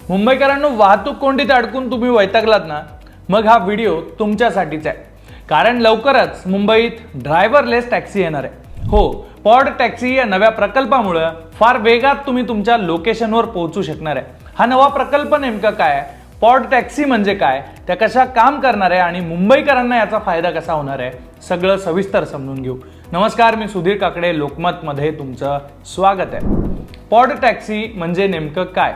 मुंबईकरांनो, वाहतूक कोंडीत अडकून तुम्ही वैतागलात ना, मग हा व्हिडिओ तुमच्यासाठीच आहे. कारण लवकरच मुंबईत ड्रायव्हरलेस टॅक्सी येणार आहे. हो, पॉड टॅक्सी या नव्या प्रकल्पामुळे फार वेगात तुम्ही तुमच्या लोकेशनवर पोहोचू शकणार आहे. हा नवा प्रकल्प नेमका काय आहे, पॉड टॅक्सी म्हणजे काय, त्या कशा काम करणार आहे आणि मुंबईकरांना याचा फायदा कसा होणार आहे, सगळं सविस्तर समजून घेऊ. नमस्कार, मी सुधीर काकडे, लोकमतमध्ये तुमचं स्वागत आहे. पॉड टॅक्सी म्हणजे नेमकं काय?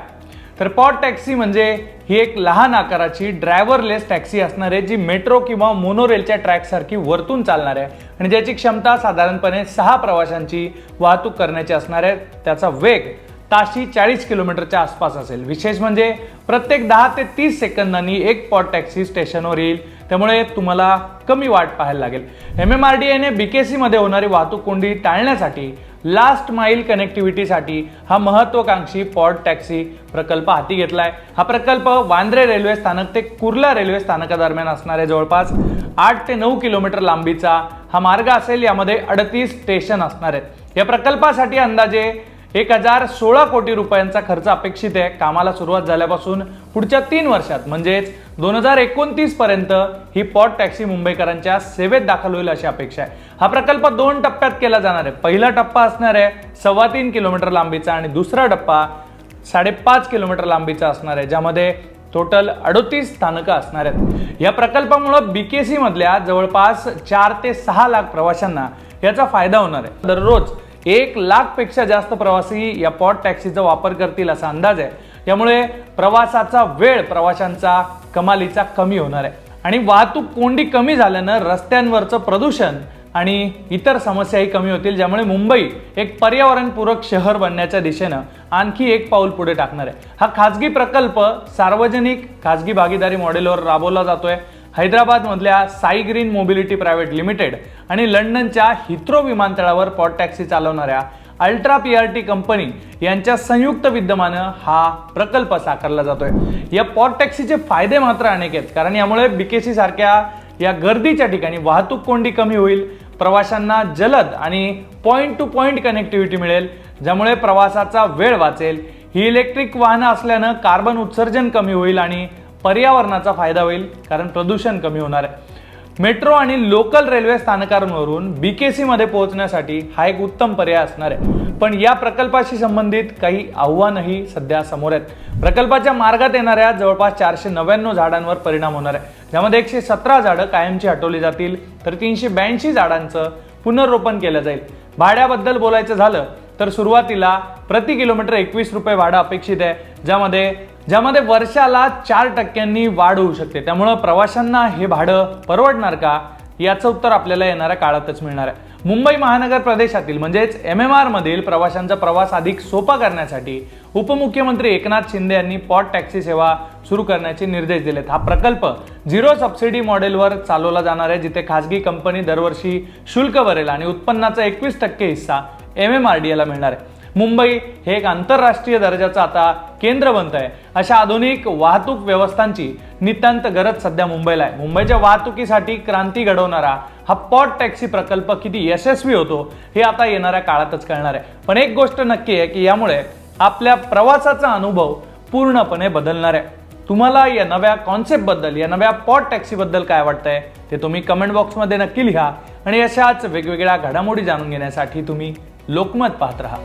तर पॉड टॅक्सी म्हणजे ही एक लहान आकाराची ड्रायव्हरलेस टॅक्सी असणार आहे, जी मेट्रो किंवा मोनोरेलच्या ट्रॅकसारखी वरतून चालणार आहे आणि ज्याची क्षमता साधारणपणे 6 प्रवाशांची वाहतूक करण्याची असणार आहे. त्याचा वेग ताशी 40 किलोमीटरच्या आसपास असेल. विशेष म्हणजे प्रत्येक 10 ते 30 सेकंदांनी एक पॉड टॅक्सी स्टेशनवर येईल, त्यामुळे तुम्हाला कमी वाट पाहायला लागेल. MMRDA BKC मध्ये होणारी वाहतूक कोंडी टाळण्यासाठी लास्ट माईल कनेक्टिव्हिटीसाठी हा महत्त्वाकांक्षी पॉड टॅक्सी प्रकल्प हाती घेतलाय. हा प्रकल्प वांद्रे रेल्वे स्थानक ते कुर्ला रेल्वे स्थानकादरम्यान असणारे जवळपास 8 ते 9 किलोमीटर लांबीचा हा मार्ग असेल. यामध्ये 38 स्टेशन असणार आहेत. या प्रकल्पासाठी अंदाजे 1016 कोटी रुपयांचा खर्च अपेक्षित आहे. कामाला सुरुवात झाल्यापासून पुढच्या 3 वर्षात म्हणजेच 2029 पर्यंत ही पॉड टॅक्सी मुंबईकरांच्या सेवेत दाखल होईल अशी अपेक्षा आहे. हा प्रकल्प 2 टप्प्यात केला जाणार आहे. पहिला टप्पा असणार आहे 3.25 किलोमीटर लांबीचा आणि दुसरा टप्पा 5.5 किलोमीटर लांबीचा असणार आहे, ज्यामध्ये टोटल 38 स्थानकं असणार आहेत. या प्रकल्पामुळे BKC मधल्या जवळपास 4 ते 6 लाख प्रवाशांना याचा फायदा होणार आहे. दररोज 1 लाखपेक्षा जास्त प्रवासी या पॉड टॅक्सीचा वापर करतील असा अंदाज आहे. यामुळे प्रवासाचा वेळ प्रवाशांचा कमालीचा कमी होणार आहे आणि वाहतूक कोंडी कमी झाल्यानं रस्त्यांवरचं प्रदूषण आणि इतर समस्याही कमी होतील, ज्यामुळे मुंबई एक पर्यावरणपूरक शहर बनण्याच्या दिशेनं आणखी एक पाऊल पुढे टाकणार आहे. हा खासगी प्रकल्प सार्वजनिक खासगी भागीदारी मॉडेलवर राबवला जातोय. हैदराबाद मधल्या Sai green mobility private limited आणि लंडनच्या हिथ्रो विमानतळावर पॉड टॅक्सी चालवणाऱ्या अल्ट्रा PRT कंपनी यांच्या संयुक्त विद्यमानं हा प्रकल्प साकारला जातोय. या पॉड टॅक्सीचे फायदे मात्र अनेक आहेत, कारण यामुळे BKC सारख्या या गर्दीच्या ठिकाणी वाहतूक कोंडी कमी होईल, प्रवाशांना जलद आणि पॉइंट टू पॉइंट कनेक्टिव्हिटी मिळेल, ज्यामुळे प्रवासाचा वेळ वाचेल. ही इलेक्ट्रिक वाहनं असल्यानं कार्बन उत्सर्जन कमी होईल आणि पर्यावरणाचा फायदा होईल, कारण प्रदूषण कमी होणार आहे. मेट्रो आणि लोकल रेल्वे स्थानकांवरून BKC मध्ये पोहोचण्यासाठी हा एक उत्तम पर्याय असणार आहे. पण या प्रकल्पाशी संबंधित काही आव्हानही सध्या समोर आहेत. प्रकल्पाच्या मार्गात येणाऱ्या जवळपास 499 झाडांवर परिणाम होणार आहे, ज्यामध्ये 117 झाडं कायमची हटवली जातील, तर 382 झाडांचं पुनर्रोपण केलं जाईल. भाड्याबद्दल बोलायचं झालं तर सुरुवातीला प्रति किलोमीटर 21 रुपये भाडं अपेक्षित आहे, ज्यामध्ये वर्षाला 4% वाढ होऊ शकते. त्यामुळं प्रवाशांना हे भाडं परवडणार का, याचं उत्तर आपल्याला येणाऱ्या काळातच मिळणार आहे. मुंबई महानगर प्रदेशातील म्हणजेच MMR मधील प्रवाशांचा प्रवास अधिक सोपा करण्यासाठी उपमुख्यमंत्री एकनाथ शिंदे यांनी पॉड टॅक्सी सेवा सुरू करण्याचे निर्देश दिलेत. हा प्रकल्प 0 सबसिडी मॉडेलवर चालवला जाणार आहे, जिथे खासगी कंपनी दरवर्षी शुल्क भरेल आणि उत्पन्नाचा 21% हिस्सा MMRDA मिळणार आहे. मुंबई हे एक आंतरराष्ट्रीय दर्जाचं आता केंद्र बनत आहे. अशा आधुनिक वाहतूक व्यवस्थांची नितांत गरज सध्या मुंबईला आहे. मुंबईच्या वाहतुकीसाठी क्रांती घडवणारा हा पॉड टॅक्सी प्रकल्प किती यशस्वी होतो हे आता येणाऱ्या काळातच कळणार आहे. पण एक गोष्ट नक्की आहे की यामुळे आपल्या प्रवासाचा अनुभव पूर्णपणे बदलणार आहे. तुम्हाला या नव्या कॉन्सेप्टबद्दल, या नव्या पॉड टॅक्सीबद्दल काय वाटतंय ते तुम्ही कमेंट बॉक्समध्ये नक्की लिहा आणि अशाच वेगवेगळ्या घडामोडी जाणून घेण्यासाठी तुम्ही लोकमत पाहत राहा.